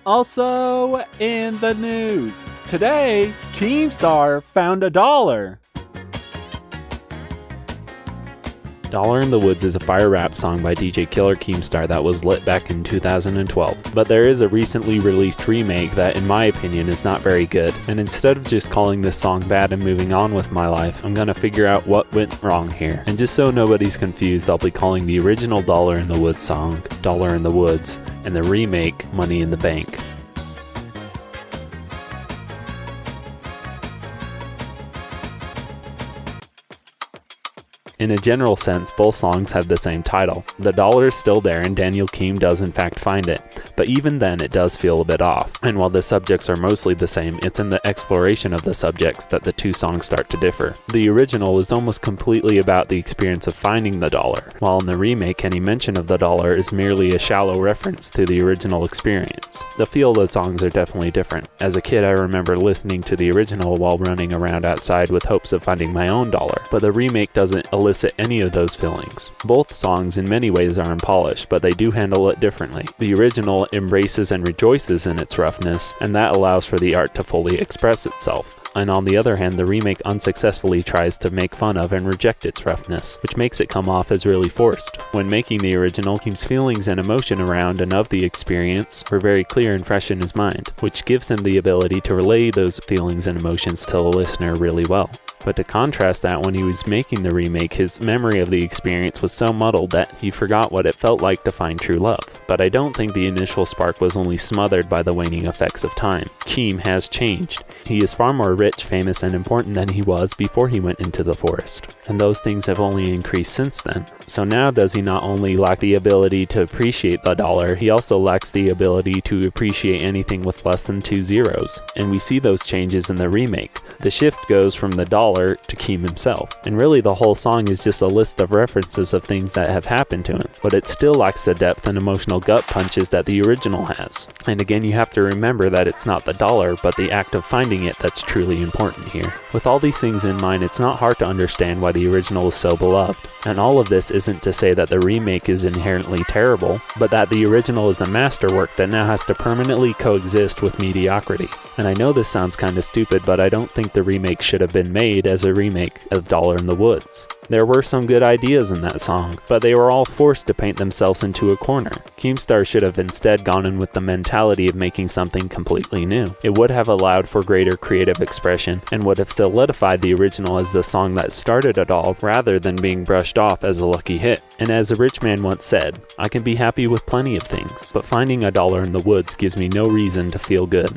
Also in the news, today, Keemstar found $1. Dollar in the Woods is a fire rap song by DJ Killer Keemstar that was lit back in 2012. But there is a recently released remake that, in my opinion, is not very good. And instead of just calling this song bad and moving on with my life, I'm gonna figure out what went wrong here. And just so nobody's confused, I'll be calling the original Dollar in the Woods song Dollar in the Woods, and the remake Money in the Bank. In a general sense, both songs have the same title. The dollar is still there and Daniel Keem does in fact find it, but even then it does feel a bit off. And while the subjects are mostly the same, it's in the exploration of the subjects that the two songs start to differ. The original is almost completely about the experience of finding the dollar, while in the remake any mention of the dollar is merely a shallow reference to the original experience. The feel of the songs are definitely different. As a kid I remember listening to the original while running around outside with hopes of finding my own dollar, but the remake doesn't elicit any of those feelings. Both songs in many ways are unpolished, but they do handle it differently. The original embraces and rejoices in its roughness, and that allows for the art to fully express itself. And on the other hand, the remake unsuccessfully tries to make fun of and reject its roughness, which makes it come off as really forced. When making the original, Keem's feelings and emotion around and of the experience were very clear and fresh in his mind, which gives him the ability to relay those feelings and emotions to the listener really well. But to contrast that, when he was making the remake, his memory of the experience was so muddled that he forgot what it felt like to find true love. But I don't think the initial spark was only smothered by the waning effects of time. Keem has changed. He is far more rich, famous, and important than he was before he went into the forest. And those things have only increased since then. So now does he not only lack the ability to appreciate the dollar, he also lacks the ability to appreciate anything with less than 2 zeros. And we see those changes in the remake. The shift goes from the dollar to Keem himself. And really the whole song is just a list of references of things that have happened to him, but it still lacks the depth and emotional gut punches that the original has. And again, you have to remember that it's not the dollar, but the act of finding it that's truly important here. With all these things in mind, it's not hard to understand why the original is so beloved. And all of this isn't to say that the remake is inherently terrible, but that the original is a masterwork that now has to permanently coexist with mediocrity. And I know this sounds kinda stupid, but I don't think the remake should have been made as a remake of Dollar in the Woods. There were some good ideas in that song, but they were all forced to paint themselves into a corner. Keemstar should have instead gone in with the mentality of making something completely new. It would have allowed for greater creative expression and would have solidified the original as the song that started it all, rather than being brushed off as a lucky hit. And as a rich man once said, I can be happy with plenty of things, but finding $1 in the woods gives me no reason to feel good.